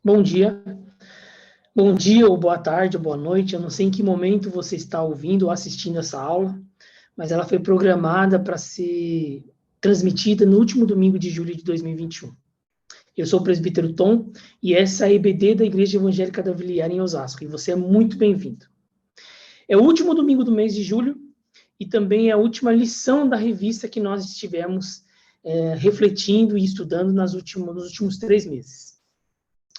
Bom dia, ou boa tarde, ou boa noite. Eu não sei em que momento você está ouvindo ou assistindo essa aula, mas ela foi programada para ser transmitida no último domingo de julho de 2021. Eu sou o presbítero Tom e essa é a EBD da Igreja Evangélica da Viliar em Osasco, e você é muito bem-vindo. É o último domingo do mês de julho e também é a última lição da revista que nós estivemos refletindo e estudando nos últimos 3 meses.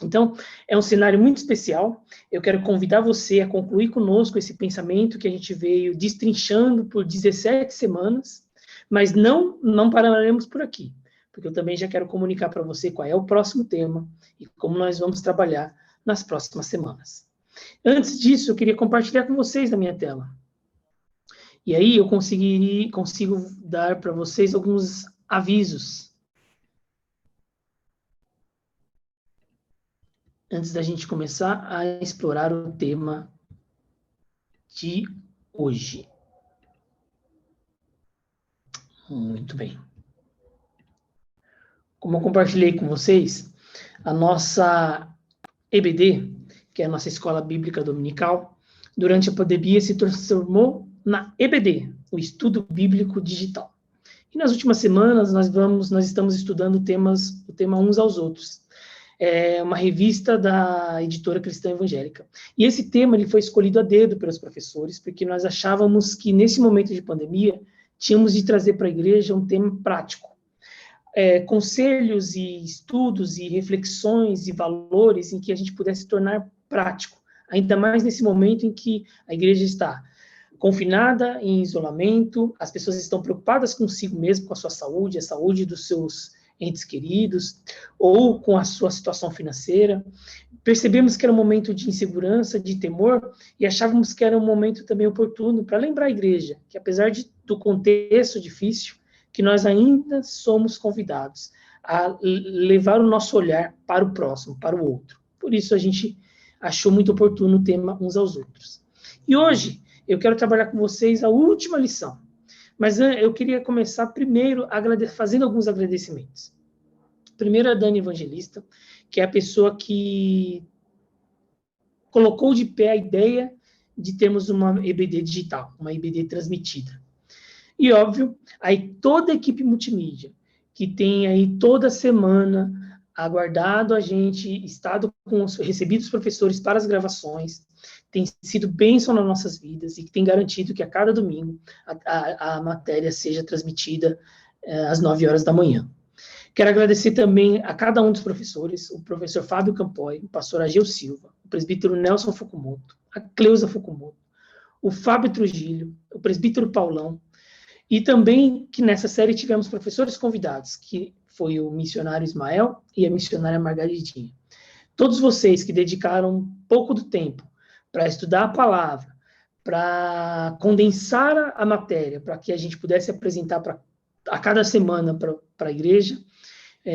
Então, é um cenário muito especial. Eu quero convidar você a concluir conosco esse pensamento que a gente veio destrinchando por 17 semanas, mas não pararemos por aqui, porque eu também já quero comunicar para você qual é o próximo tema e como nós vamos trabalhar nas próximas semanas. Antes disso, eu queria compartilhar com vocês na minha tela. E aí eu consigo dar para vocês alguns avisos antes da gente começar a explorar o tema de hoje. Muito bem. Como eu compartilhei com vocês, a nossa EBD, que é a nossa Escola Bíblica Dominical, durante a pandemia se transformou na EBD, o Estudo Bíblico Digital. E nas últimas semanas nós estamos estudando o tema Uns aos Outros. É uma revista da editora Cristã Evangélica. E esse tema ele foi escolhido a dedo pelos professores, porque nós achávamos que nesse momento de pandemia tínhamos de trazer para a igreja um tema prático. Conselhos e estudos e reflexões e valores em que a gente pudesse tornar prático, ainda mais nesse momento em que a igreja está confinada, em isolamento, as pessoas estão preocupadas consigo mesmo, com a sua saúde, a saúde dos seus entes queridos, ou com a sua situação financeira. Percebemos que era um momento de insegurança, de temor, e achávamos que era um momento também oportuno para lembrar a igreja, que apesar do contexto difícil, que nós ainda somos convidados a levar o nosso olhar para o próximo, para o outro. Por isso a gente achou muito oportuno o tema Uns aos Outros. E hoje eu quero trabalhar com vocês a última lição, mas eu queria começar primeiro fazendo alguns agradecimentos. Primeiro a Dani Evangelista, que é a pessoa que colocou de pé a ideia de termos uma EBD digital, uma EBD transmitida. E, óbvio, aí toda a equipe multimídia, que tem aí toda semana aguardado a gente, recebido os professores para as gravações, tem sido bênção nas nossas vidas e que tem garantido que a cada domingo a matéria seja transmitida às 9 horas da manhã. Quero agradecer também a cada um dos professores, o professor Fábio Campoy, o pastor Ageu Silva, o presbítero Nelson Fukumoto, a Cleusa Fukumoto, o Fábio Trujillo, o presbítero Paulão, e também que nessa série tivemos professores convidados, que foi o missionário Ismael e a missionária Margaridinha. Todos vocês que dedicaram um pouco do tempo para estudar a palavra, para condensar a matéria, para que a gente pudesse apresentar a cada semana para a igreja,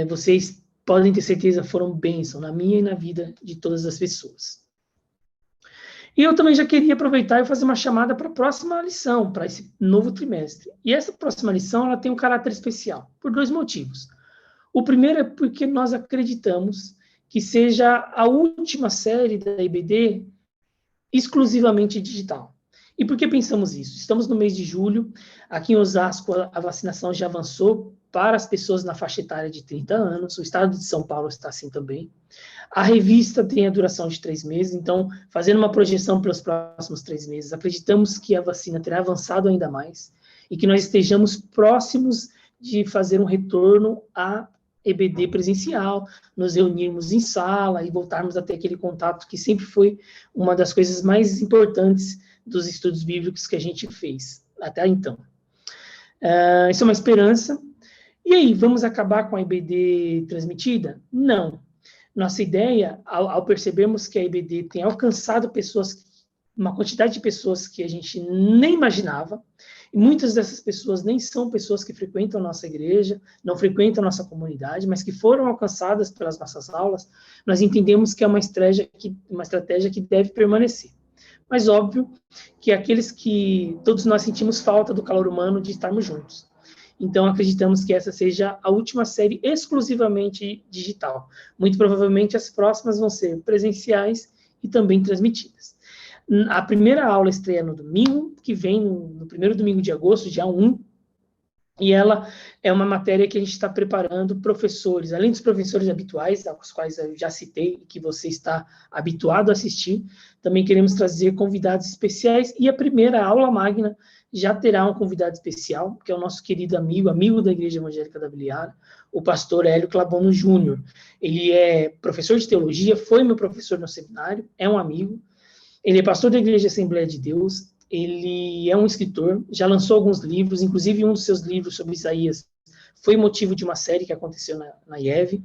vocês podem ter certeza foram bênção na minha e na vida de todas as pessoas. E eu também já queria aproveitar e fazer uma chamada para a próxima lição, para esse novo trimestre. E essa próxima lição ela tem um caráter especial, por 2 motivos. O primeiro é porque nós acreditamos que seja a última série da EBD exclusivamente digital. E por que pensamos isso? Estamos no mês de julho, aqui em Osasco a vacinação já avançou para as pessoas na faixa etária de 30 anos, o estado de São Paulo está assim também. A revista tem a duração de 3 meses, então, fazendo uma projeção para os próximos 3 meses, acreditamos que a vacina terá avançado ainda mais e que nós estejamos próximos de fazer um retorno à EBD presencial, nos reunirmos em sala e voltarmos a ter aquele contato que sempre foi uma das coisas mais importantes dos estudos bíblicos que a gente fez até então. Isso é uma esperança. E aí, vamos acabar com a EBD transmitida? Não. Nossa ideia, ao percebermos que a EBD tem alcançado uma quantidade de pessoas que a gente nem imaginava, e muitas dessas pessoas nem são pessoas que frequentam a nossa igreja, não frequentam a nossa comunidade, mas que foram alcançadas pelas nossas aulas, nós entendemos que é uma estratégia que deve permanecer. Mas óbvio que todos nós sentimos falta do calor humano de estarmos juntos. Então, acreditamos que essa seja a última série exclusivamente digital. Muito provavelmente as próximas vão ser presenciais e também transmitidas. A primeira aula estreia no domingo, que vem no primeiro domingo de agosto, dia 1, e ela é uma matéria que a gente está preparando professores, além dos professores habituais, aos quais eu já citei, que você está habituado a assistir, também queremos trazer convidados especiais, e a primeira aula magna já terá um convidado especial, que é o nosso querido amigo da Igreja Evangélica da Viliara, o pastor Hélio Clabono Júnior. Ele é professor de teologia, foi meu professor no seminário, é um amigo, ele é pastor da Igreja Assembleia de Deus, ele é um escritor, já lançou alguns livros, inclusive um dos seus livros sobre Isaías foi motivo de uma série que aconteceu na IEV,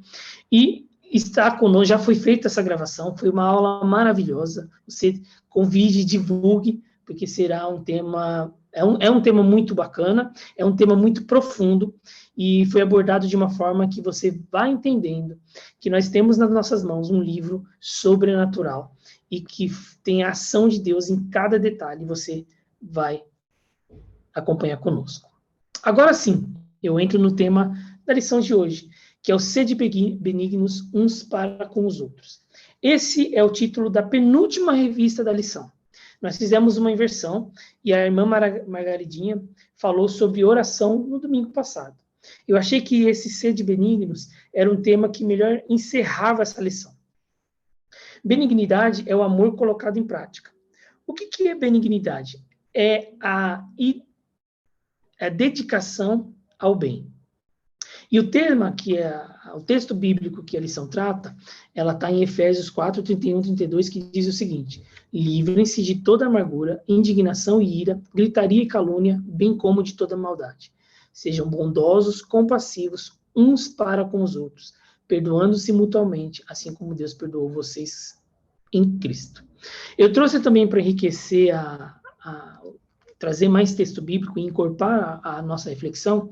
e está conosco, já foi feita essa gravação, foi uma aula maravilhosa, você convide, divulgue, porque será um tema, é um tema muito bacana, é um tema muito profundo, e foi abordado de uma forma que você vai entendendo que nós temos nas nossas mãos um livro sobrenatural, e que tem a ação de Deus em cada detalhe, você vai acompanhar conosco. Agora sim, eu entro no tema da lição de hoje, que é o sede benignos uns para com os outros. Esse é o título da penúltima revista da lição. Nós fizemos uma inversão e a irmã Margaridinha falou sobre oração no domingo passado. Eu achei que esse sede benignos era um tema que melhor encerrava essa lição. Benignidade é o amor colocado em prática. O que é benignidade? É a dedicação ao bem. E o tema o texto bíblico que a lição trata, ela está em Efésios 4, 31, 32, que diz o seguinte: livrem-se de toda amargura, indignação e ira, gritaria e calúnia, bem como de toda maldade. Sejam bondosos, compassivos, uns para com os outros, perdoando-se mutuamente, assim como Deus perdoou vocês em Cristo. Eu trouxe também para enriquecer, trazer mais texto bíblico e incorporar a nossa reflexão,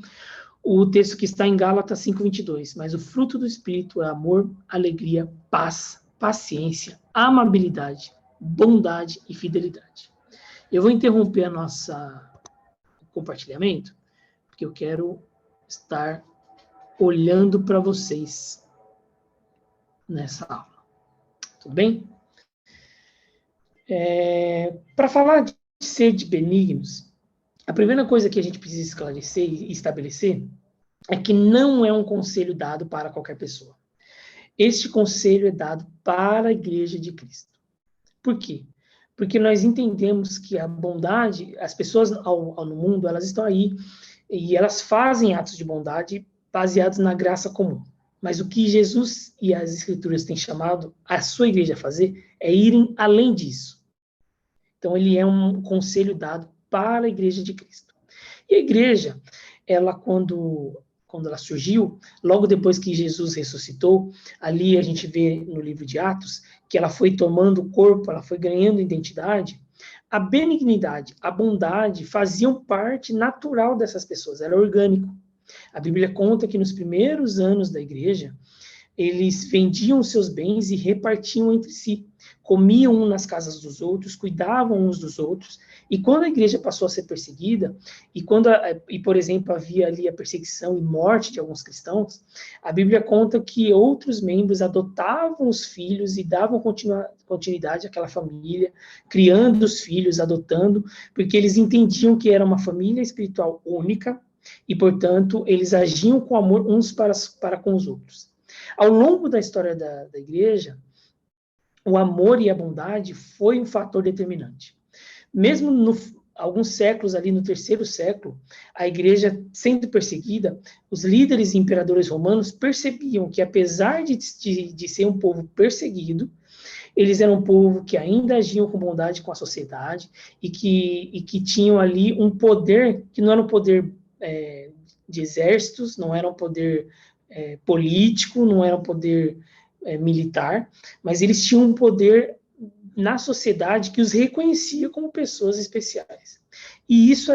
o texto que está em Gálatas 5:22, mas o fruto do Espírito é amor, alegria, paz, paciência, amabilidade, bondade e fidelidade. Eu vou interromper o compartilhamento, porque eu quero estar olhando para vocês nessa aula. Tudo bem? Para falar de ser benignos, a primeira coisa que a gente precisa esclarecer e estabelecer é que não é um conselho dado para qualquer pessoa. Este conselho é dado para a Igreja de Cristo. Por quê? Porque nós entendemos que a bondade, as pessoas no mundo, elas estão aí e elas fazem atos de bondade baseados na graça comum. Mas o que Jesus e as Escrituras têm chamado a sua igreja a fazer é irem além disso. Então, ele é um conselho dado para a Igreja de Cristo. E a igreja, ela quando ela surgiu, logo depois que Jesus ressuscitou, ali a gente vê no livro de Atos, que ela foi tomando corpo, ela foi ganhando identidade, a benignidade, a bondade faziam parte natural dessas pessoas, era orgânico. A Bíblia conta que nos primeiros anos da igreja, eles vendiam seus bens e repartiam entre si, comiam um nas casas dos outros, cuidavam uns dos outros, e quando a igreja passou a ser perseguida, e por exemplo, havia ali a perseguição e morte de alguns cristãos, a Bíblia conta que outros membros adotavam os filhos e davam continuidade àquela família, criando os filhos, adotando, porque eles entendiam que era uma família espiritual única, e, portanto, eles agiam com amor uns para com os outros. Ao longo da história da igreja, o amor e a bondade foi um fator determinante. Mesmo alguns séculos ali, no 3º século, a igreja sendo perseguida, os líderes e imperadores romanos percebiam que, apesar de ser um povo perseguido, eles eram um povo que ainda agiam com bondade com a sociedade e que tinham ali um poder que não era um poder de exércitos, não era um poder político, não era um poder militar, mas eles tinham um poder na sociedade que os reconhecia como pessoas especiais. E isso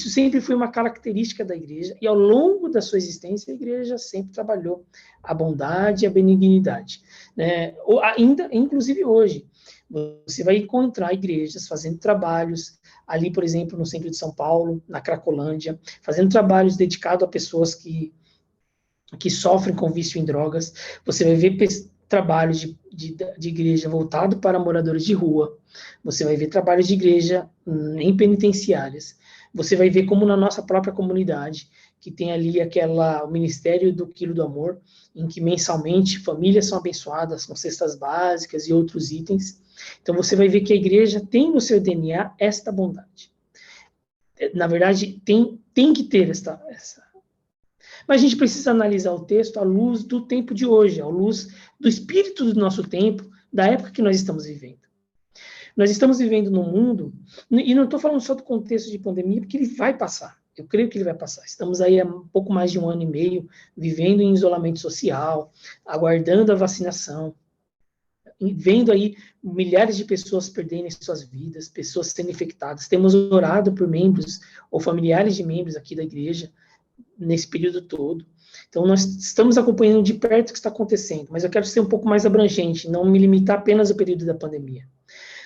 sempre foi uma característica da igreja, e ao longo da sua existência, a igreja sempre trabalhou a bondade e a benignidade. Né? Ainda, inclusive hoje, Você vai encontrar igrejas fazendo trabalhos, ali, por exemplo, no centro de São Paulo, na Cracolândia, fazendo trabalhos dedicados a pessoas que sofrem com vício em drogas. Você vai ver trabalhos de igreja voltado para moradores de rua. Você vai ver trabalhos de igreja em penitenciárias. Você vai ver como na nossa própria comunidade, que tem ali o Ministério do Quilo do Amor, em que mensalmente famílias são abençoadas com cestas básicas e outros itens. Então você vai ver que a igreja tem no seu DNA esta bondade. Na verdade, tem que ter essa. Mas a gente precisa analisar o texto à luz do tempo de hoje, à luz do espírito do nosso tempo, da época que nós estamos vivendo. Nós estamos vivendo num mundo, e não estou falando só do contexto de pandemia, porque ele vai passar. Eu creio que ele vai passar. Estamos aí há um pouco mais de 1 ano e meio, vivendo em isolamento social, aguardando a vacinação, vendo aí milhares de pessoas perderem suas vidas, pessoas sendo infectadas. Temos orado por membros ou familiares de membros aqui da igreja nesse período todo. Então, nós estamos acompanhando de perto o que está acontecendo, mas eu quero ser um pouco mais abrangente, não me limitar apenas ao período da pandemia.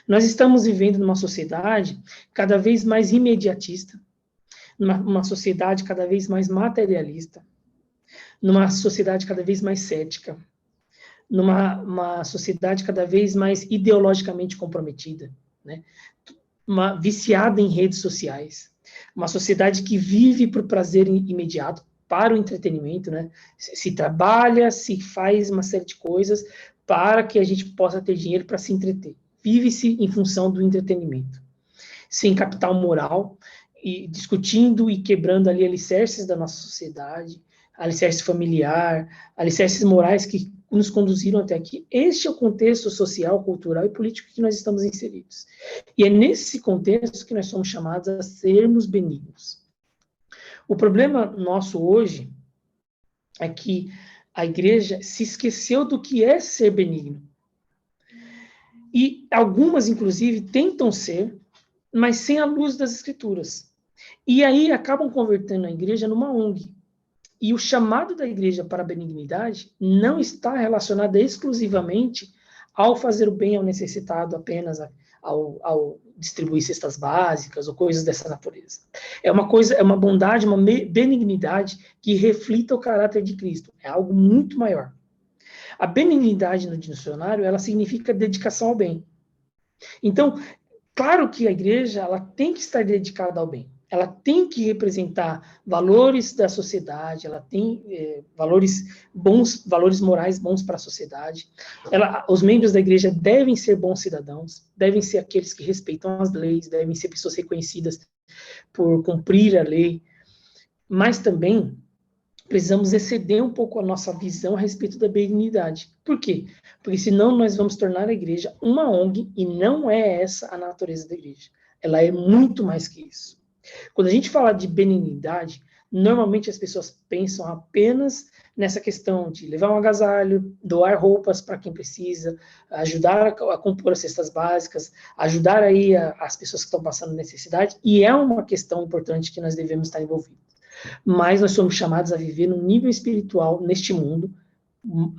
Nós estamos vivendo numa sociedade cada vez mais imediatista, numa sociedade cada vez mais materialista, numa sociedade cada vez mais cética, numa sociedade cada vez mais ideologicamente comprometida, né? Viciada em redes sociais, uma sociedade que vive por prazer imediato, para o entretenimento, né? Se trabalha, se faz uma série de coisas para que a gente possa ter dinheiro para se entreter. Vive-se em função do entretenimento, sem capital moral, e discutindo e quebrando ali alicerces da nossa sociedade, alicerce familiar, alicerces morais que nos conduziram até aqui. Este é o contexto social, cultural e político que nós estamos inseridos. E é nesse contexto que nós somos chamados a sermos benignos. O problema nosso hoje é que a igreja se esqueceu do que é ser benigno. E algumas, inclusive, tentam ser, mas sem a luz das escrituras. E aí acabam convertendo a igreja numa ONG. E o chamado da igreja para a benignidade não está relacionado exclusivamente ao fazer o bem ao necessitado, apenas ao distribuir cestas básicas ou coisas dessa natureza. É uma bondade, uma benignidade que reflita o caráter de Cristo. É algo muito maior. A benignidade no dicionário, ela significa dedicação ao bem. Então, claro que a igreja, ela tem que estar dedicada ao bem. Ela tem que representar valores da sociedade, ela tem valores bons, valores morais bons para a sociedade. Os membros da igreja devem ser bons cidadãos, devem ser aqueles que respeitam as leis, devem ser pessoas reconhecidas por cumprir a lei, mas também precisamos exceder um pouco a nossa visão a respeito da benignidade. Por quê? Porque senão nós vamos tornar a igreja uma ONG, e não é essa a natureza da igreja. Ela é muito mais que isso. Quando a gente fala de benignidade, normalmente as pessoas pensam apenas nessa questão de levar um agasalho, doar roupas para quem precisa, ajudar a compor as cestas básicas, ajudar aí as pessoas que estão passando necessidade, e é uma questão importante que nós devemos estar envolvidos. Mas nós somos chamados a viver num nível espiritual neste mundo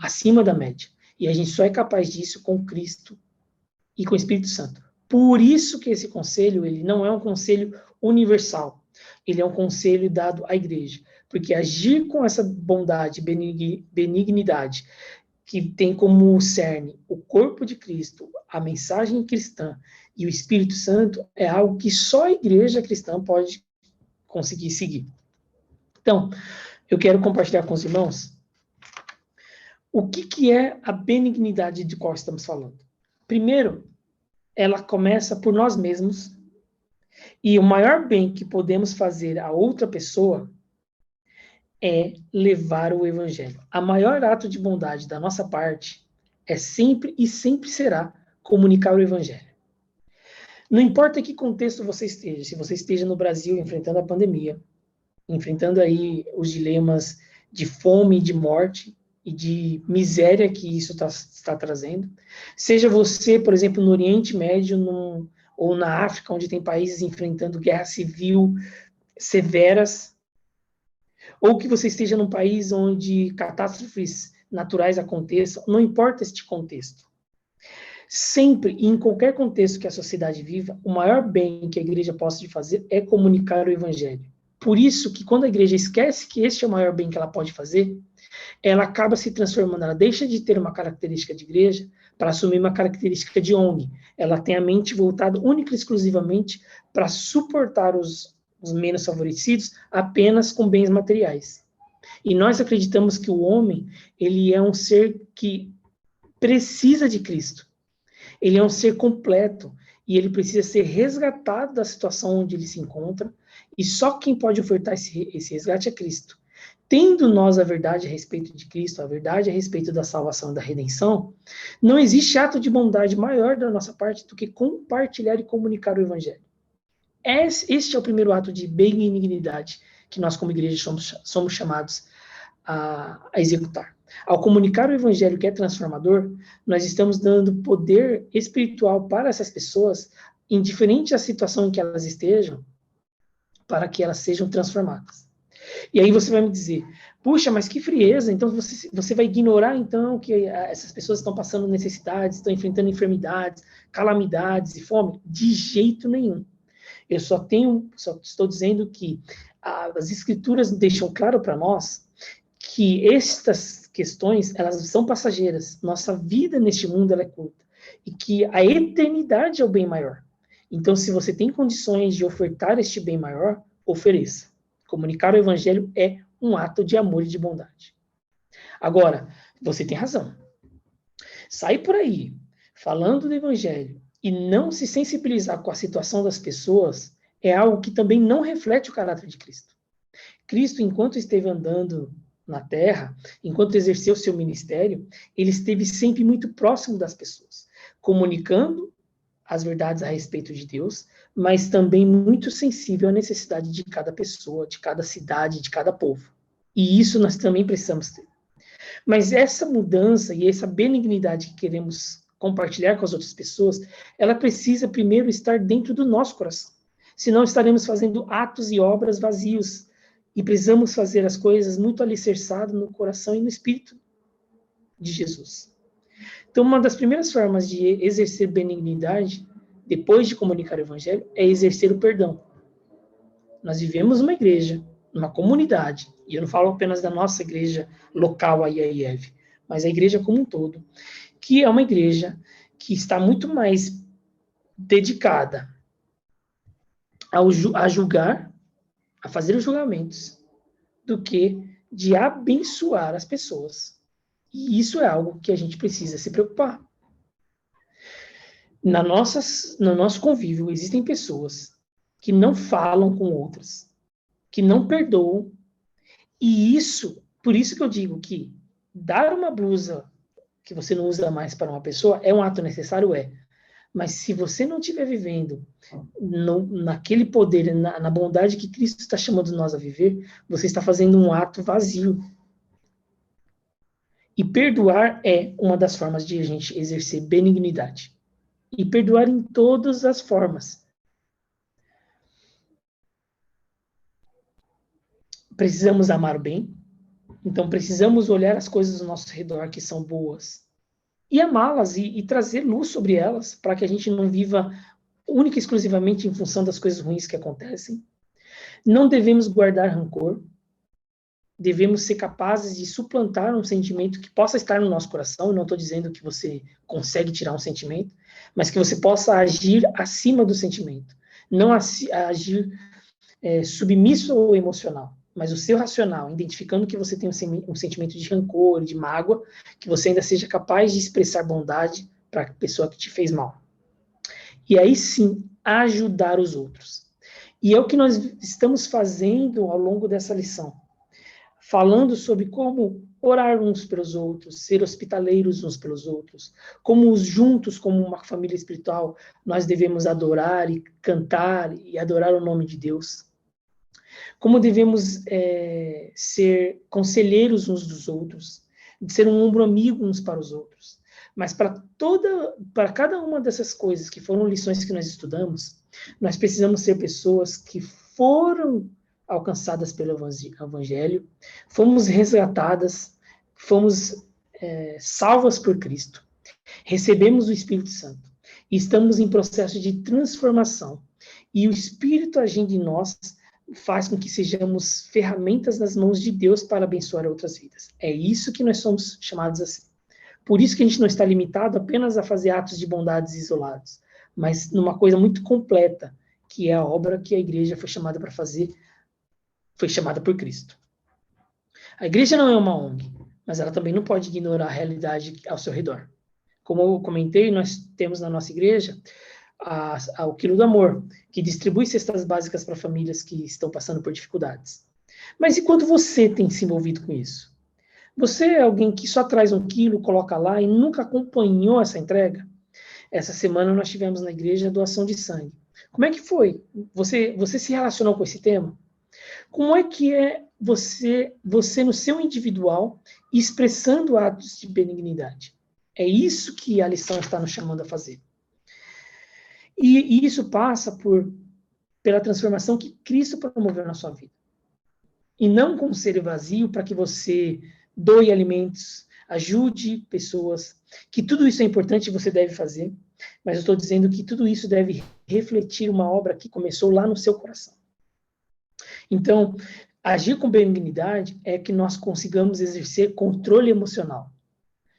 acima da média. E a gente só é capaz disso com Cristo e com o Espírito Santo. Por isso que esse conselho, ele não é um conselho universal. Ele é um conselho dado à igreja. Porque agir com essa bondade, benignidade, que tem como cerne o corpo de Cristo, a mensagem cristã e o Espírito Santo, é algo que só a igreja cristã pode conseguir seguir. Então, eu quero compartilhar com os irmãos o que é a benignidade de qual estamos falando. Primeiro, ela começa por nós mesmos, e o maior bem que podemos fazer a outra pessoa é levar o evangelho. A maior ato de bondade da nossa parte é sempre e sempre será comunicar o evangelho. Não importa que contexto você esteja, se você esteja no Brasil enfrentando a pandemia, enfrentando aí os dilemas de fome e de morte e de miséria que isso está trazendo. Seja você, por exemplo, no Oriente Médio ou na África, onde tem países enfrentando guerra civil severas, ou que você esteja num país onde catástrofes naturais aconteçam, não importa este contexto. Sempre e em qualquer contexto que a sociedade viva, o maior bem que a igreja possa fazer é comunicar o evangelho. Por isso que quando a igreja esquece que este é o maior bem que ela pode fazer, ela acaba se transformando, ela deixa de ter uma característica de igreja para assumir uma característica de ONG. Ela tem a mente voltada única e exclusivamente para suportar os menos favorecidos apenas com bens materiais. E nós acreditamos que o homem, ele é um ser que precisa de Cristo. Ele é um ser completo e ele precisa ser resgatado da situação onde ele se encontra, e só quem pode ofertar esse resgate é Cristo. Tendo nós a verdade a respeito de Cristo, a verdade a respeito da salvação e da redenção, não existe ato de bondade maior da nossa parte do que compartilhar e comunicar o evangelho. Este é o primeiro ato de benignidade que nós como igreja somos chamados a executar. Ao comunicar o evangelho que é transformador, nós estamos dando poder espiritual para essas pessoas, indiferente da situação em que elas estejam, para que elas sejam transformadas. E aí você vai me dizer, puxa, mas que frieza, então você vai ignorar então que essas pessoas estão passando necessidades, estão enfrentando enfermidades, calamidades e fome? De jeito nenhum. Eu só estou dizendo que as escrituras deixam claro para nós que estas questões, elas são passageiras. Nossa vida neste mundo ela é curta. E que a eternidade é o bem maior. Então, se você tem condições de ofertar este bem maior, ofereça. Comunicar o evangelho é um ato de amor e de bondade. Agora, você tem razão. Sair por aí, falando do evangelho, e não se sensibilizar com a situação das pessoas, é algo que também não reflete o caráter de Cristo. Cristo, enquanto esteve andando na terra, enquanto exerceu seu ministério, ele esteve sempre muito próximo das pessoas, comunicando as verdades a respeito de Deus, mas também muito sensível à necessidade de cada pessoa, de cada cidade, de cada povo. E isso nós também precisamos ter. Mas essa mudança e essa benignidade que queremos compartilhar com as outras pessoas, ela precisa primeiro estar dentro do nosso coração. Senão estaremos fazendo atos e obras vazios, e precisamos fazer as coisas muito alicerçado no coração e no espírito de Jesus. Então, uma das primeiras formas de exercer benignidade, depois de comunicar o evangelho, é exercer o perdão. Nós vivemos uma igreja, uma comunidade, e eu não falo apenas da nossa igreja local, a IAIEV, mas a igreja como um todo, que é uma igreja que está muito mais dedicada a julgar, a fazer os julgamentos, do que de abençoar as pessoas. E isso é algo que a gente precisa se preocupar. No nosso convívio, existem pessoas que não falam com outras, que não perdoam, e isso, por isso que eu digo que dar uma blusa que você não usa mais para uma pessoa é um ato necessário, mas se você não estiver vivendo naquele poder, na bondade que Cristo está chamando nós a viver, você está fazendo um ato vazio. E perdoar é uma das formas de a gente exercer benignidade. E perdoar em todas as formas. Precisamos amar o bem, então precisamos olhar as coisas ao nosso redor que são boas e amá-las e trazer luz sobre elas, para que a gente não viva única e exclusivamente em função das coisas ruins que acontecem. Não devemos guardar rancor, devemos ser capazes de suplantar um sentimento que possa estar no nosso coração. Eu não estou dizendo que você consegue tirar um sentimento, mas que você possa agir acima do sentimento, não agir submisso ou emocional, mas o seu racional, identificando que você tem um sentimento de rancor, de mágoa, que você ainda seja capaz de expressar bondade para a pessoa que te fez mal. E aí sim, ajudar os outros. E é o que nós estamos fazendo ao longo dessa lição, falando sobre como orar uns pelos outros, ser hospitaleiros uns pelos outros, como juntos, como uma família espiritual, nós devemos adorar e cantar e adorar o nome de Deus. Como devemos ser conselheiros uns dos outros, de ser um ombro amigo uns para os outros. Mas para cada uma dessas coisas que foram lições que nós estudamos, nós precisamos ser pessoas que foram alcançadas pelo Evangelho, fomos resgatadas, fomos salvas por Cristo, recebemos o Espírito Santo e estamos em processo de transformação. E o Espírito agindo em nós faz com que sejamos ferramentas nas mãos de Deus para abençoar outras vidas. É isso que nós somos chamados assim. Por isso que a gente não está limitado apenas a fazer atos de bondades isolados, mas numa coisa muito completa, que é a obra que a igreja foi chamada para fazer, foi chamada por Cristo. A igreja não é uma ONG, mas ela também não pode ignorar a realidade ao seu redor. Como eu comentei, nós temos na nossa igreja o Quilo do Amor, que distribui cestas básicas para famílias que estão passando por dificuldades. Mas e quando você tem se envolvido com isso? Você é alguém que só traz um quilo, coloca lá e nunca acompanhou essa entrega? Essa semana nós tivemos na igreja a doação de sangue. Como é que foi? Você se relacionou com esse tema? Como é que é você no seu individual, expressando atos de benignidade? É isso que a lição está nos chamando a fazer. E isso passa pela transformação que Cristo promoveu na sua vida. E não com um ser vazio para que você doe alimentos, ajude pessoas, que tudo isso é importante e você deve fazer, mas eu estou dizendo que tudo isso deve refletir uma obra que começou lá no seu coração. Então, agir com benignidade é que nós consigamos exercer controle emocional.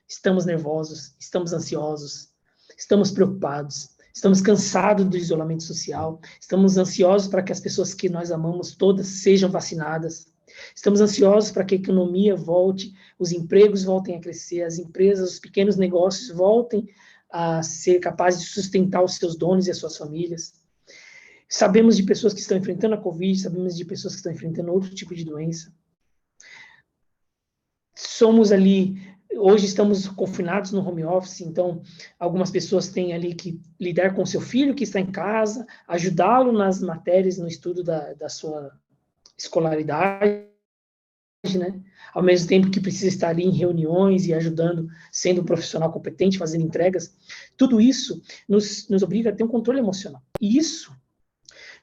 Estamos nervosos, estamos ansiosos, estamos preocupados, estamos cansados do isolamento social, estamos ansiosos para que as pessoas que nós amamos todas sejam vacinadas, estamos ansiosos para que a economia volte, os empregos voltem a crescer, as empresas, os pequenos negócios voltem a ser capazes de sustentar os seus donos e as suas famílias. Sabemos de pessoas que estão enfrentando a Covid, sabemos de pessoas que estão enfrentando outro tipo de doença. Hoje estamos confinados no home office, então algumas pessoas têm ali que lidar com seu filho que está em casa, ajudá-lo nas matérias, no estudo da sua escolaridade, né? Ao mesmo tempo que precisa estar ali em reuniões e ajudando, sendo um profissional competente, fazendo entregas. Tudo isso nos obriga a ter um controle emocional. E isso,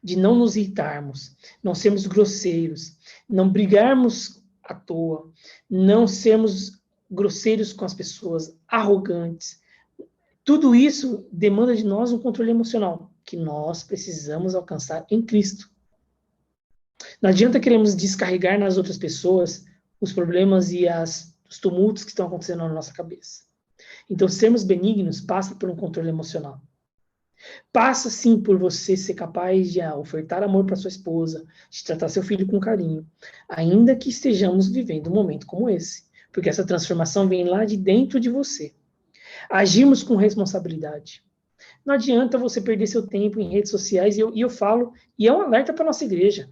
de não nos irritarmos, não sermos grosseiros, não brigarmos à toa, não sermos grosseiros com as pessoas, arrogantes. Tudo isso demanda de nós um controle emocional, que nós precisamos alcançar em Cristo. Não adianta queremos descarregar nas outras pessoas os problemas e os tumultos que estão acontecendo na nossa cabeça. Então, sermos benignos passa por um controle emocional. Passa, sim, por você ser capaz de ofertar amor para sua esposa, de tratar seu filho com carinho, ainda que estejamos vivendo um momento como esse, porque essa transformação vem lá de dentro de você. Agimos com responsabilidade. Não adianta você perder seu tempo em redes sociais, e eu falo, e é um alerta para a nossa igreja.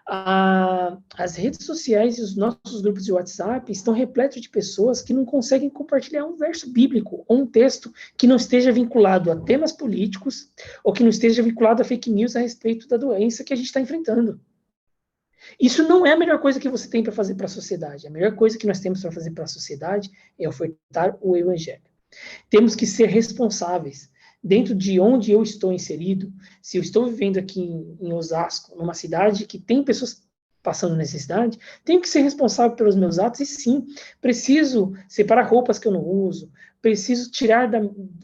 As redes sociais e os nossos grupos de WhatsApp estão repletos de pessoas que não conseguem compartilhar um verso bíblico ou um texto que não esteja vinculado a temas políticos ou que não esteja vinculado a fake news a respeito da doença que a gente está enfrentando. Isso não é a melhor coisa que você tem para fazer para a sociedade. A melhor coisa que nós temos para fazer para a sociedade é ofertar o evangelho. Temos que ser responsáveis. Dentro de onde eu estou inserido, se eu estou vivendo aqui em Osasco, numa cidade que tem pessoas passando necessidade, tenho que ser responsável pelos meus atos e sim, preciso separar roupas que eu não uso, preciso tirar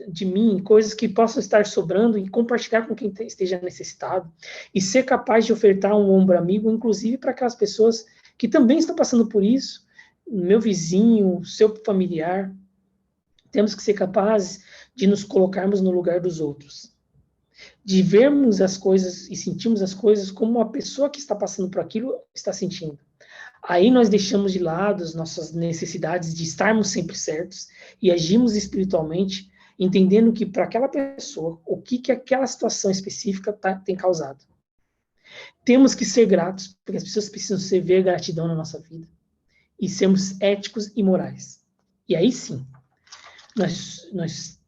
de mim coisas que possam estar sobrando e compartilhar com quem esteja necessitado e ser capaz de ofertar um ombro amigo, inclusive para aquelas pessoas que também estão passando por isso, meu vizinho, seu familiar. Temos que ser capazes de nos colocarmos no lugar dos outros, de vermos as coisas e sentirmos as coisas como a pessoa que está passando por aquilo está sentindo. Aí nós deixamos de lado as nossas necessidades de estarmos sempre certos e agimos espiritualmente, entendendo que para aquela pessoa, o que aquela situação específica tem causado. Temos que ser gratos, porque as pessoas precisam ver gratidão na nossa vida e sermos éticos e morais. E aí sim, nós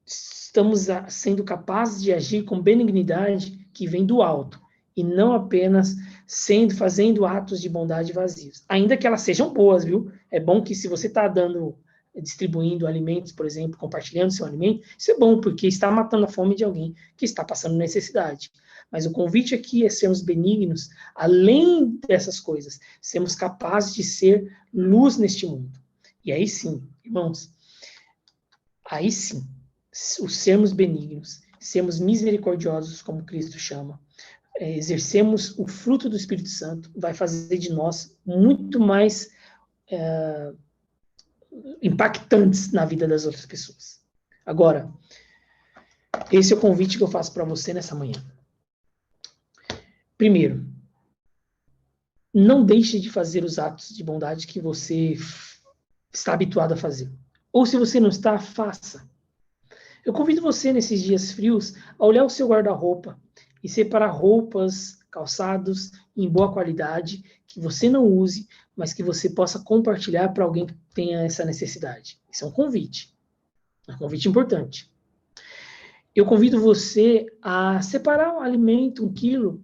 estamos sendo capazes de agir com benignidade que vem do alto, e não apenas fazendo atos de bondade vazios. Ainda que elas sejam boas, viu? É bom que se você está distribuindo alimentos, por exemplo, compartilhando seu alimento, isso é bom, porque está matando a fome de alguém que está passando necessidade. Mas o convite aqui é sermos benignos, além dessas coisas, sermos capazes de ser luz neste mundo. E aí sim, irmãos, Aí sim, o sermos benignos, sermos misericordiosos, como Cristo chama, exercemos o fruto do Espírito Santo, vai fazer de nós muito mais impactantes na vida das outras pessoas. Agora, esse é o convite que eu faço para você nessa manhã. Primeiro, não deixe de fazer os atos de bondade que você está habituado a fazer. Ou se você não está, faça. Eu convido você, nesses dias frios, a olhar o seu guarda-roupa e separar roupas, calçados em boa qualidade, que você não use, mas que você possa compartilhar para alguém que tenha essa necessidade. Isso é um convite importante. Eu convido você a separar um alimento, 1 quilo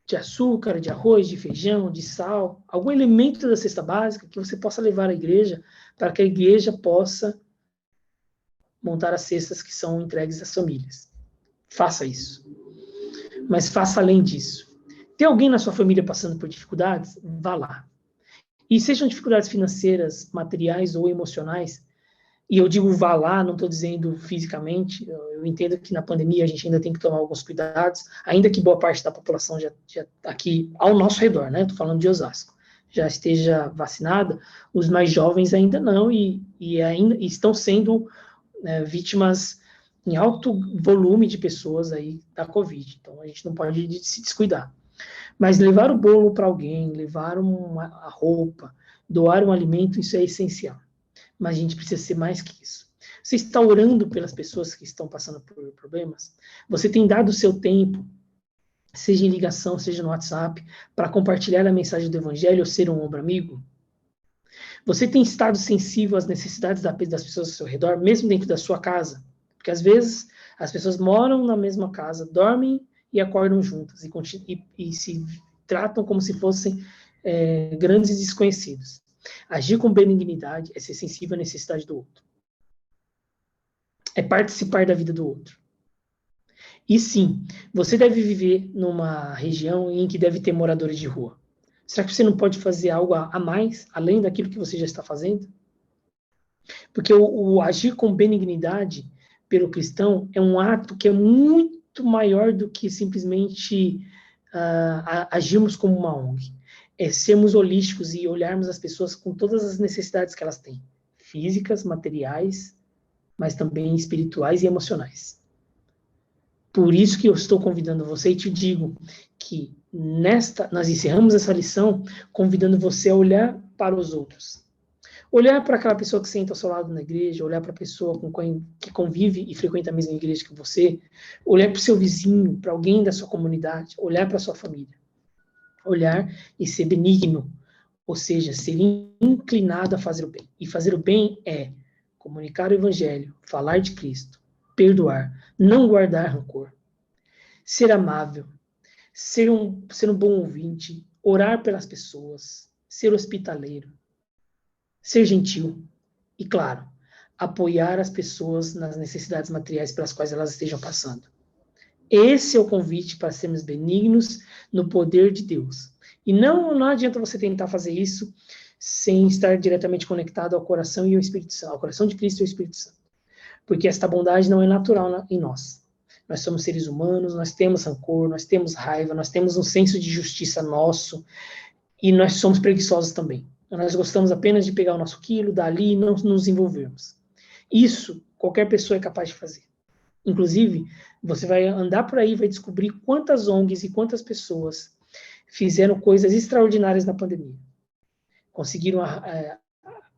de açúcar, de arroz, de feijão, de sal, algum elemento da cesta básica que você possa levar à igreja, para que a igreja possa montar as cestas que são entregues às famílias. Faça isso. Mas faça além disso. Tem alguém na sua família passando por dificuldades? Vá lá. E sejam dificuldades financeiras, materiais ou emocionais, e eu digo vá lá, não estou dizendo fisicamente, eu entendo que na pandemia a gente ainda tem que tomar alguns cuidados, ainda que boa parte da população já aqui ao nosso redor, né? Estou falando de Osasco, já esteja vacinada, os mais jovens ainda não, e ainda estão sendo vítimas em alto volume de pessoas aí da Covid, então a gente não pode se descuidar. Mas levar o bolo para alguém, levar a roupa, doar um alimento, isso é essencial. Mas a gente precisa ser mais que isso. Você está orando pelas pessoas que estão passando por problemas? Você tem dado o seu tempo, seja em ligação, seja no WhatsApp, para compartilhar a mensagem do Evangelho ou ser um ombro amigo? Você tem estado sensível às necessidades das pessoas ao seu redor, mesmo dentro da sua casa? Porque às vezes as pessoas moram na mesma casa, dormem e acordam juntas e se tratam como se fossem grandes desconhecidos. Agir com benignidade é ser sensível à necessidade do outro. É participar da vida do outro. E sim, você deve viver numa região em que deve ter moradores de rua. Será que você não pode fazer algo a mais, além daquilo que você já está fazendo? Porque o agir com benignidade pelo cristão é um ato que é muito maior do que simplesmente agirmos como uma ONG. É sermos holísticos e olharmos as pessoas com todas as necessidades que elas têm, físicas, materiais, mas também espirituais e emocionais. Por isso que eu estou convidando você e te digo que nós encerramos essa lição convidando você a olhar para os outros. Olhar para aquela pessoa que senta ao seu lado na igreja, olhar para a pessoa que convive e frequenta a mesma igreja que você, olhar para o seu vizinho, para alguém da sua comunidade, olhar para a sua família. Olhar e ser benigno, ou seja, ser inclinado a fazer o bem. E fazer o bem é comunicar o evangelho, falar de Cristo, perdoar, não guardar rancor, ser amável, ser um bom ouvinte, orar pelas pessoas, ser hospitaleiro, ser gentil e, claro, apoiar as pessoas nas necessidades materiais pelas quais elas estejam passando. Esse é o convite para sermos benignos no poder de Deus. E não adianta você tentar fazer isso sem estar diretamente conectado ao coração e ao Espírito Santo, ao coração de Cristo e ao Espírito Santo. Porque esta bondade não é natural em nós. Nós somos seres humanos, nós temos rancor, nós temos raiva, nós temos um senso de justiça nosso e nós somos preguiçosos também. Nós gostamos apenas de pegar o nosso quilo, dali e não nos envolvermos. Isso qualquer pessoa é capaz de fazer. Inclusive, você vai andar por aí e vai descobrir quantas ONGs e quantas pessoas fizeram coisas extraordinárias na pandemia. Conseguiram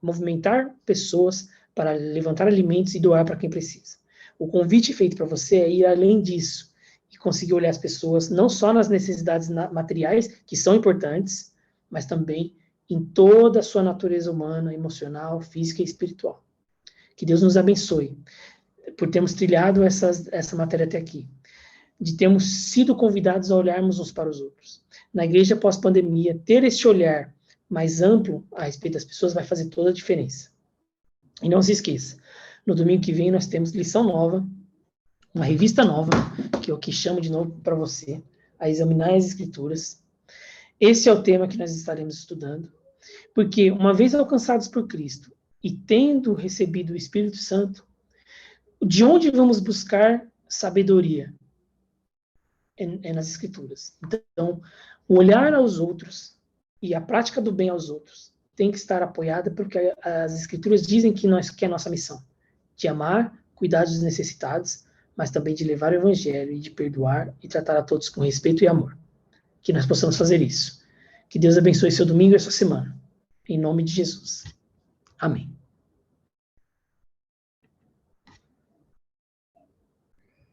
movimentar pessoas para levantar alimentos e doar para quem precisa. O convite feito para você é ir além disso e conseguir olhar as pessoas não só nas necessidades materiais, que são importantes, mas também em toda a sua natureza humana, emocional, física e espiritual. Que Deus nos abençoe por termos trilhado essa matéria até aqui, de termos sido convidados a olharmos uns para os outros. Na igreja pós-pandemia, ter esse olhar mais amplo a respeito das pessoas vai fazer toda a diferença. E não se esqueça, no domingo que vem nós temos lição nova, uma revista nova, que eu chamo de novo para você, a examinar as escrituras. Esse é o tema que nós estaremos estudando, porque uma vez alcançados por Cristo e tendo recebido o Espírito Santo, De onde vamos buscar sabedoria? É nas Escrituras. Então, o olhar aos outros e a prática do bem aos outros tem que estar apoiada porque as Escrituras dizem que é a nossa missão, de amar, cuidar dos necessitados, mas também de levar o Evangelho e de perdoar e tratar a todos com respeito e amor. Que nós possamos fazer isso. Que Deus abençoe seu domingo e sua semana. Em nome de Jesus. Amém.